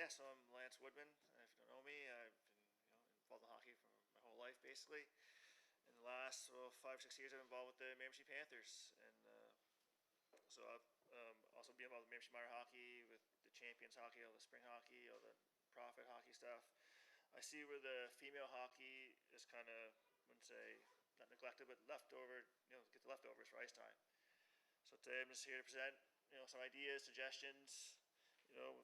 Yeah, so I'm Lance Woodman. If you don't know me, I've been involved in hockey for my whole life, basically. In the last 5 or 6 years, I've been involved with the Miramichi Panthers, and so I've also been involved with Miramichi minor hockey, with the Champions hockey, all the spring hockey, all the profit hockey stuff. I see where the female hockey is kind of, I wouldn't say not neglected, but leftover. Get the leftovers for ice time. So today I'm just here to present some ideas, suggestions,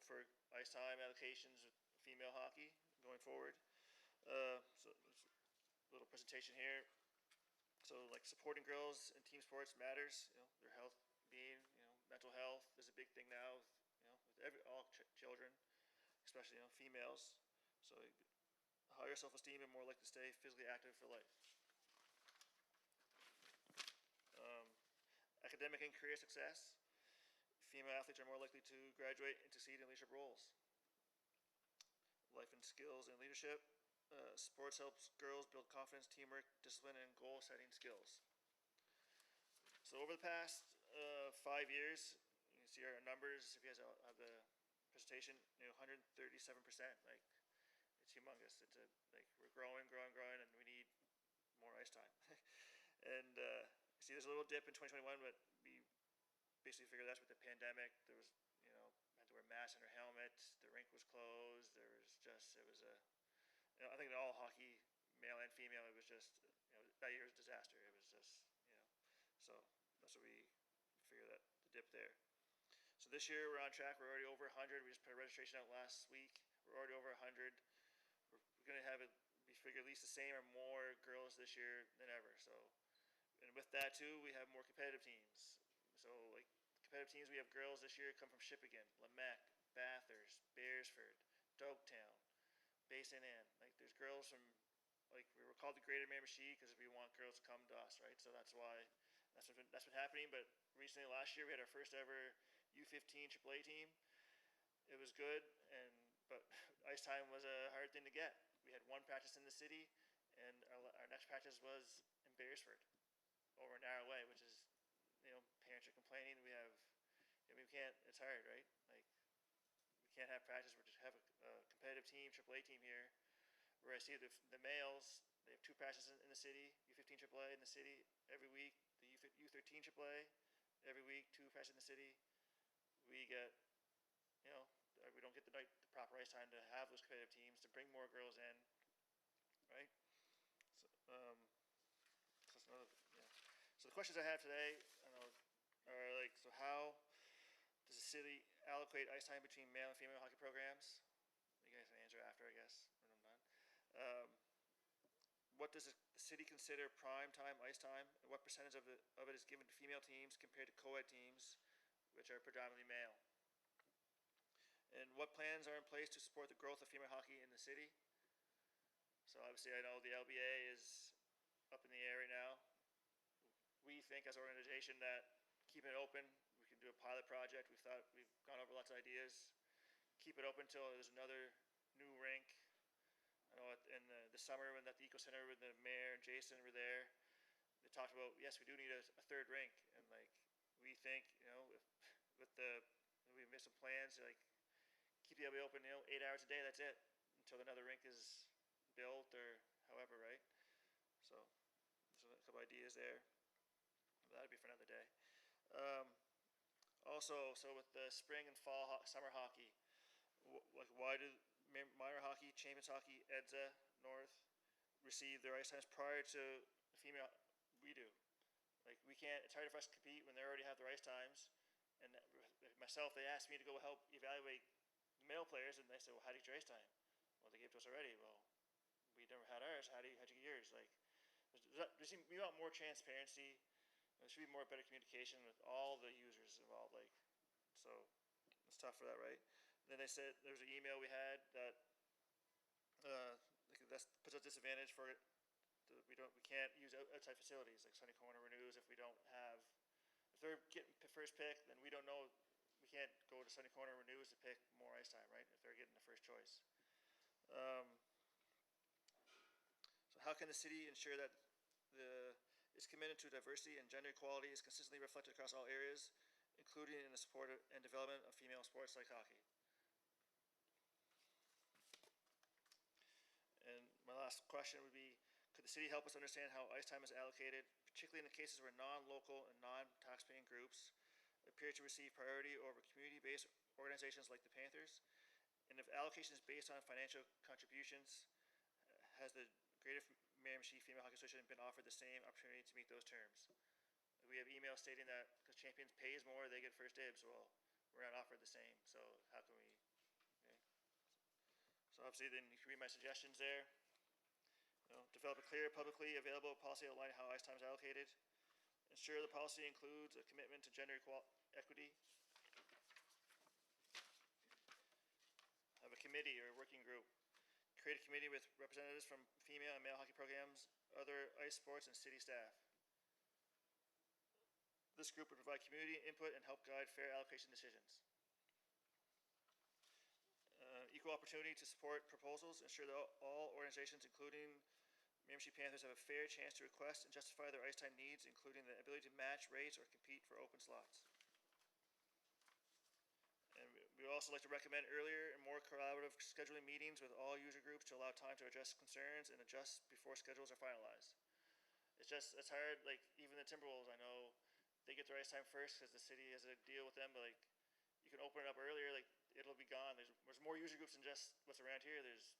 for ice time allocations with female hockey going forward. So a little presentation here. So like supporting girls in team sports matters. Their health, being, mental health is a big thing now. With all children, especially females. So higher self-esteem and more likely to stay physically active for life. Academic and career success. Female athletes are more likely to graduate and succeed in leadership roles. Life and skills and leadership. Sports helps girls build confidence, teamwork, discipline, and goal-setting skills. So over the past 5 years, you can see our numbers. If you guys have the presentation, 137%. Like, it's humongous. It's we're growing, and we need more ice time. And see, there's a little dip in 2021, but we basically figured that's with the pandemic. There was, had to wear masks and helmets. The rink was closed. It was a, I think in all hockey, male and female, it was just, that year was a disaster. It was just, so that's what we figured, that the dip there. So this year we're on track. We're already over 100. We just put a registration out last week. We're already over 100. We're going to have it, we figure, at least the same or more girls this year than ever. So, and with that too, we have more competitive teams. So like competitive teams, we have girls this year come from Shippagan, Lamech, Bathurst, Beresford, Dogtown, Basin Inn. Like there's girls from, like we were called the Greater Miramichi because we want girls to come to us, right? So that's why, that's what's been happening. But recently, last year, we had our first ever U15 AAA team. It was good, but ice time was a hard thing to get. We had one practice in the city, and our next practice was in Beresford, over an hour away, which is, parents are complaining. We can't, it's hard, right? Like, we can't have practice. We just have a competitive team, AAA team here, where I see the males, they have 2 practices in the city, U15 AAA in the city every week, the U13 AAA every week, 2 practices in the city. We get, we don't get the proper ice time to have those competitive teams, to bring more girls in, right? So, that's another, yeah. So the questions I have today, are like, so how does the city allocate ice time between male and female hockey programs? You guys can answer after, I guess, when I'm done. What does the city consider prime time ice time, and what percentage of it is given to female teams compared to co-ed teams, which are predominantly male? And what plans are in place to support the growth of female hockey in the city? So obviously I know the LBA is up in the air right now. We think as an organization that keeping it open, we can do a pilot project. We've gone over lots of ideas. Keep it open until there's another new rink. I know in the summer when at the Eco Center with the mayor and Jason were there, they talked about, yes, we do need a third rink. And like, we think, we've made some plans to like keep the LBA open, 8 hours a day, that's it, until another rink is built or however, right? So a couple ideas there. That'd be for another day. Also, so with the spring and fall, summer hockey, why do minor hockey, Champions hockey, EDSA, North receive their ice times prior to the female? We do. Like we can't. It's hard for us to compete when they already have their ice times. And myself, they asked me to go help evaluate the male players, and they said, "Well, how do you get your ice time?" Well, they gave it to us already. Well, we never had ours. How'd you get yours? Like, we want more transparency. There should be better communication with all the users involved. Like, so it's tough for that, right? And then they said there was an email we had that that puts us at disadvantage for it. We can't use outside facilities like Sunny Corner Renews if they're getting first pick, then we don't know. We can't go to Sunny Corner Renews to pick more ice time, right? If they're getting the first choice. So how can the city ensure that its commitment to diversity and gender equality is consistently reflected across all areas, including in the support and development of female sports like hockey? last question would be, could the city help us understand how ice time is allocated, particularly in the cases where non-local and non-taxpaying groups appear to receive priority over community-based organizations like the Panthers? And if allocation is based on financial contributions, has the Greater Miramichi Female Hockey Association been offered the same opportunity to meet those terms? We have emails stating that because Champions pays more, they get first dibs. Well, we're not offered the same, so how can we? Okay. So obviously, then you can read my suggestions there. Develop a clear, publicly available policy outlining how ice time is allocated. Ensure the policy includes a commitment to gender equity. Have a committee or a working group. Create a committee with representatives from female and male hockey programs, other ice sports, and city staff. This group would provide community input and help guide fair allocation decisions. Equal opportunity to support proposals. Ensure that all organizations, including Miramichi Panthers, have a fair chance to request and justify their ice time needs, including the ability to match rates or compete for open slots. And we would also like to recommend earlier and more collaborative scheduling meetings with all user groups to allow time to address concerns and adjust before schedules are finalized. It's hard, like even the Timberwolves, I know they get their ice time first because the city has a deal with them, but like you can open it up earlier, like it'll be gone. There's more user groups than just what's around here. There's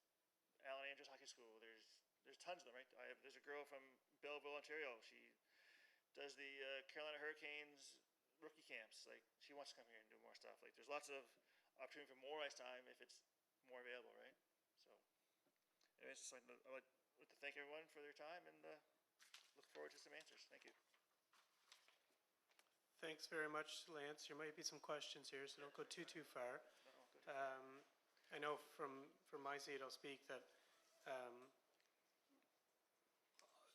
Allen Andrews Hockey School. There's tons of them, right? There's a girl from Belleville, Ontario. She does the Carolina Hurricanes rookie camps. Like she wants to come here and do more stuff. Like there's lots of opportunity for more ice time if it's more available, right? So, anyways, I'd like to thank everyone for their time and look forward to some answers. Thank you. Thanks very much, Lance. There might be some questions here, so don't go too far. I know from my seat, I'll speak that,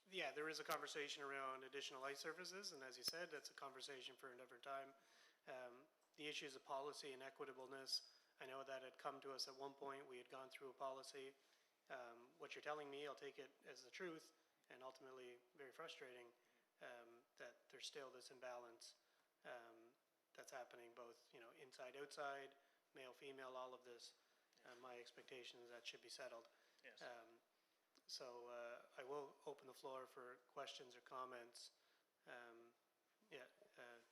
yeah, there is a conversation around additional ice surfaces, and as you said, that's a conversation for a different time. The issues of policy and equitableness, I know that had come to us at one point. We had gone through a policy. What you're telling me, I'll take it as the truth, and ultimately very frustrating that there's still this imbalance that's happening both, inside, outside, male, female, all of this. My expectation is that should be settled. Yes. So I will open the floor for questions or comments.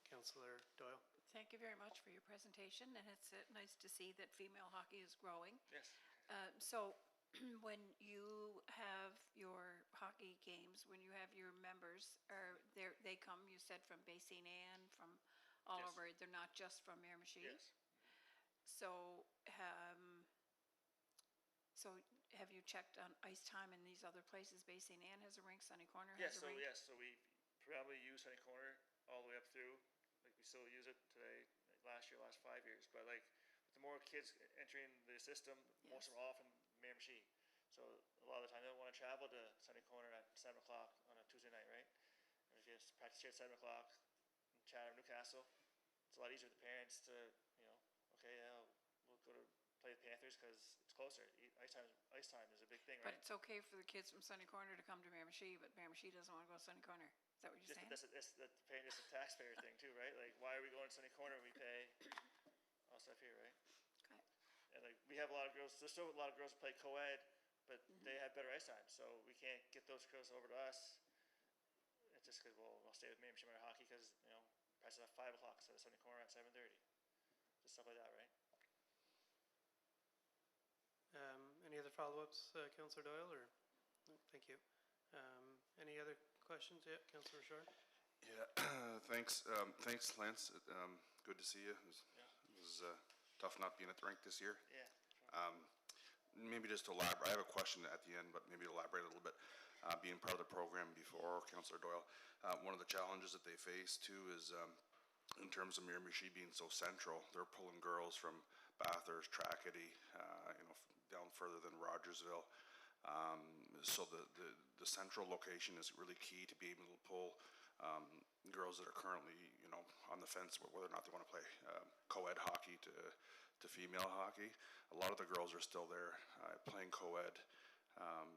Councillor Doyle. Thank you very much for your presentation, and it's nice to see that female hockey is growing. Yes. So when you have your hockey games, when you have your members, they come, you said, from Basin Anne, from all Yes. over, they're not just from Miramichi? Yes. So, have you checked on ice time in these other places? Basin Anne has a rink, Sunny Corner has a rink? So we probably use Sunny Corner all the way up through. Like we still use it today, like last 5 years. But like with the more kids entering the system, most of them are off in Miramichi. So a lot of the time they don't want to travel to Sunny Corner at 7 o'clock on a Tuesday night, right? And if you just practice here at 7 o'clock in Chatham, Newcastle, it's a lot easier for the parents to, we'll go to play the Panthers because it's closer. Ice time is a big thing, right? But it's okay for the kids from Sunny Corner to come to Miramichi, but Miramichi doesn't want to go to Sunny Corner. Is that what you're saying? That's a taxpayer thing too, right? Like, why are we going to Sunny Corner? We pay all stuff here, right? Okay. And like, we have a lot of girls. There's still a lot of girls who play co-ed, but they have better ice time, so we can't get those girls over to us. It's just because we'll stay with Miramichi Minor Hockey because practice at 5 o'clock instead of Sunny Corner at 7:30. Just stuff like that, right? Any other follow-ups, Councillor Doyle? Or no, thank you. Any other questions? Yeah, Councillor Short. Yeah, thanks, Lance. Good to see you. It was tough not being at the rink this year. Yeah. Maybe just to elaborate. I have a question at the end, but maybe elaborate a little bit. Being part of the program before, Councillor Doyle, one of the challenges that they face too is in terms of Miramichi being so central, they're pulling girls from Bathurst, Tracadie, down further than Rogersville. So the central location is really key to be able to pull girls that are currently, on the fence whether or not they want to play co-ed hockey to female hockey. A lot of the girls are still there playing co-ed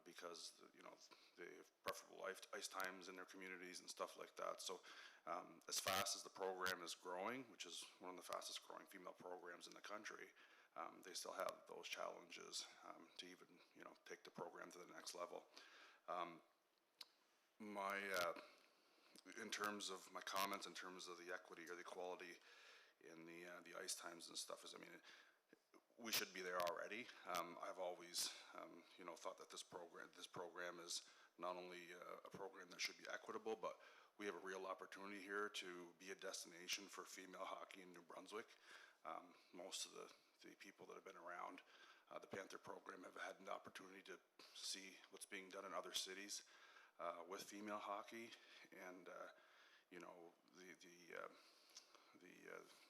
because they have preferable ice times in their communities and stuff like that. So as fast as the program is growing, which is one of the fastest growing female programs in the country, they still have those challenges to even, take the program to the next level. My, in terms of my comments, in terms of the equity or the equality in the ice times and stuff, is, I mean, we should be there already. I've always, thought that this program is not only a program that should be equitable, but we have a real opportunity here to be a destination for female hockey in New Brunswick. Most of the people that have been around the Panther program have had an opportunity to see what's being done in other cities with female hockey, and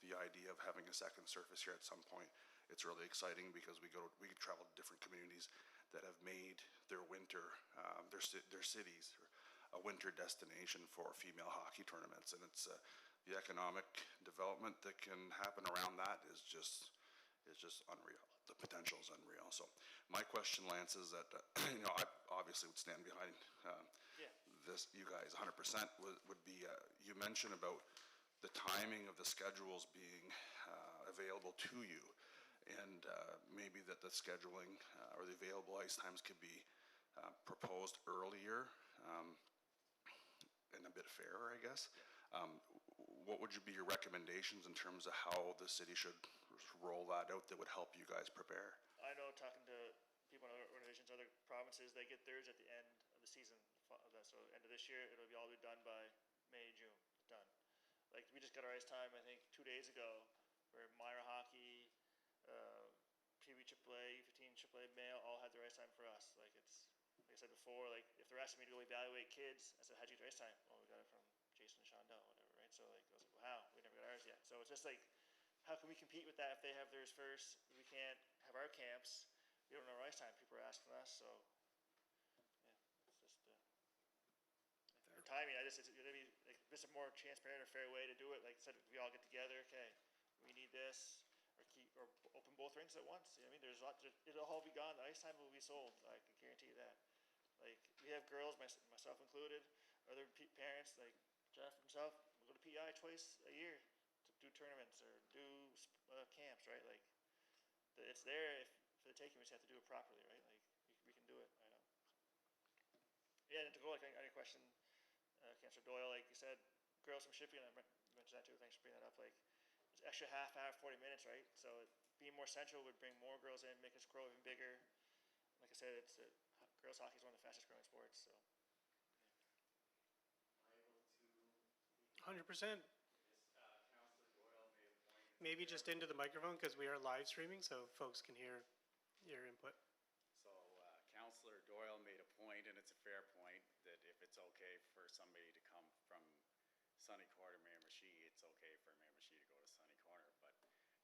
the idea of having a second surface here at some point, it's really exciting because we travel to different communities that have made their winter, their cities a winter destination for female hockey tournaments, and it's the economic development that can happen around that is just unreal. The potential is unreal. So my question, Lance, is that I obviously would stand behind this. You guys, 100% would be. You mentioned about the timing of the schedules being available to you, and maybe that the scheduling or the available ice times could be proposed earlier and a bit fairer, I guess. What would be your recommendations in terms of how the city should roll that out that would help you guys prepare? I know, talking to people in other organizations, other provinces, they get theirs at the end of the season. So end of this year, it'll be all be done by May, June. Done. Like, we just got our ice time, I think, 2 days ago, where Myra Hockey, PB AAA, U15 AAA male all had their ice time for us. Like, it's, like I said before, like, if they're asking me to go evaluate kids, I said, how'd you get your ice time? Well, we got it from Jason and Shondell, whatever, right? So, like, I was like, wow, we never got ours yet. So it's just like, how can we compete with that if they have theirs first? We can't have our camps. We don't know our ice time. People are asking us, so yeah, it's just for timing. It's gonna be like just a more transparent or fair way to do it. Like I said, we all get together. Okay, we need this, or open both rinks at once. You know what I mean, there's a lot. It'll all be gone. The ice time will be sold. I can guarantee you that. Like, we have girls, myself included, other parents like Jeff himself. We go to PI twice a year to do tournaments or do camps, right? Like, it's there for the taking. We just have to do it properly, right? Like, we can do it. I know. Yeah, and to go like on your question, Councillor Doyle, like you said, girls from shipping. I mentioned that too. Thanks for bringing that up. Like, it's extra half hour, 40 minutes, right? So being more central would bring more girls in, make us grow even bigger. Like I said, girls hockey is one of the fastest growing sports. So. 100%. Maybe just into the microphone because we are live streaming so folks can hear your input. So Councillor Doyle made a point, and it's a fair point, that if it's okay for somebody to come from Sunny Corner, Miramichi, it's okay for Miramichi to go to Sunny Corner. But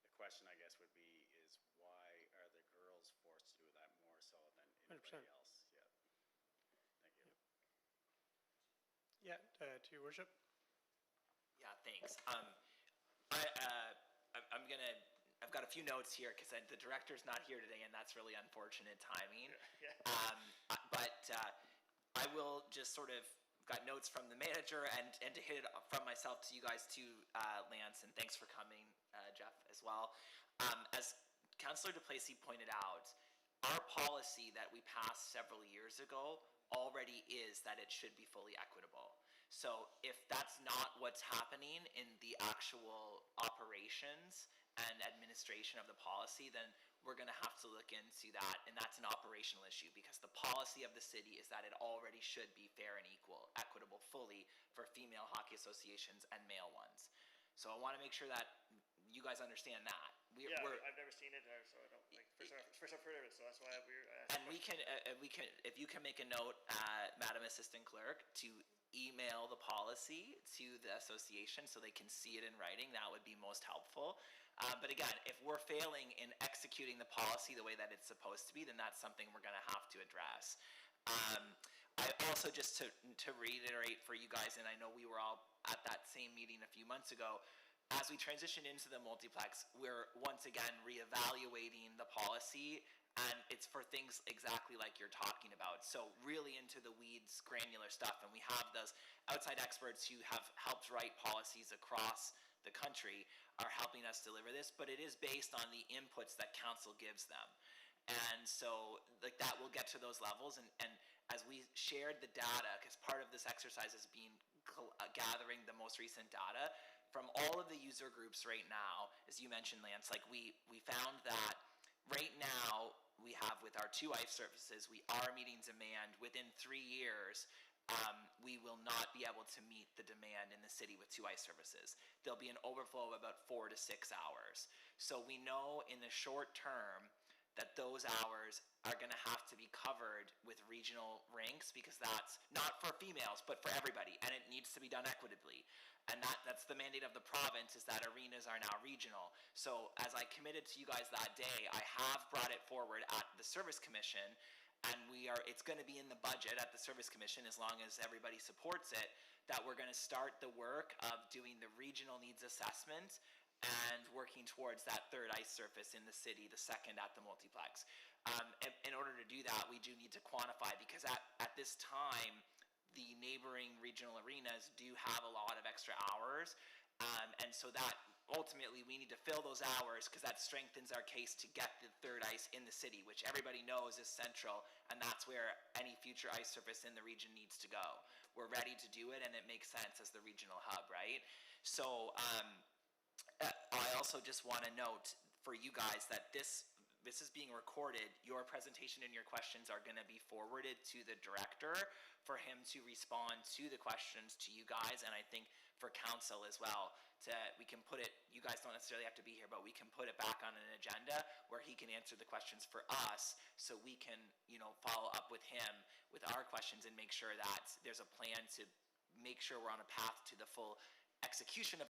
the question, I guess, would be is why are the girls forced to do that more so than anybody 100%. else? Yeah. Thank you. Yeah, to your worship. Yeah, thanks. I've got a few notes here because the director's not here today, and that's really unfortunate timing. Yeah. But I will just sort of got notes from the manager and to hit it from myself to you guys too, Lance, and thanks for coming, Jeff, as well. As Councillor Duplessis pointed out, our policy that we passed several years ago already is that it should be fully equitable. So if that's not what's happening in the actual operations and administration of the policy, then we're going to have to look into that, and that's an operational issue because the policy of the city is that it already should be fair and equitable fully for female hockey associations and male ones. So I want to make sure that you guys understand that. I've never seen it, so I don't like. First I've heard of it, so that's why I asked. And we can, if you can make a note, Madam Assistant Clerk, to email the policy to the association so they can see it in writing, that would be most helpful. But again, if we're failing in executing the policy the way that it's supposed to be, then that's something we're going to have to address. I also, just to reiterate for you guys, and I know we were all at that same meeting a few months ago, as we transition into the multiplex, we're once again reevaluating the policy, and it's for things exactly like you're talking about. So really into the weeds, granular stuff, and we have those outside experts who have helped write policies across the country are helping us deliver this, but it is based on the inputs that council gives them. And so like that will get to those levels, and as we shared the data, because part of this exercise has been gathering the most recent data from all of the user groups right now, as you mentioned, Lance, like we found that right now we have with our 2 ice surfaces, we are meeting demand. Within 3 years, we will not be able to meet the demand in the city with 2 ice surfaces. There'll be an overflow of about 4 to 6 hours. So we know in the short term that those hours are going to have to be covered with regional rinks, because that's not for females, but for everybody, and it needs to be done equitably. And that's the mandate of the province, is that arenas are now regional. So as I committed to you guys that day, I have brought it forward at the Service Commission, and it's going to be in the budget at the Service Commission, as long as everybody supports it, that we're going to start the work of doing the regional needs assessment and working towards that 3rd ice surface in the city, the 2nd at the multiplex. In order to do that, we do need to quantify, because at this time, the neighboring regional arenas do have a lot of extra hours, and so that ultimately we need to fill those hours, because that strengthens our case to get the 3rd ice in the city, which everybody knows is central, and that's where any future ice surface in the region needs to go. We're ready to do it, and it makes sense as the regional hub, right? So I also just want to note for you guys that this is being recorded. Your presentation and your questions are going to be forwarded to the director for him to respond to the questions to you guys, and I think for council as well. We can put it, you guys don't necessarily have to be here, but we can put it back on an agenda where he can answer the questions for us, so we can, follow up with him with our questions and make sure that there's a plan to make sure we're on a path to the full execution of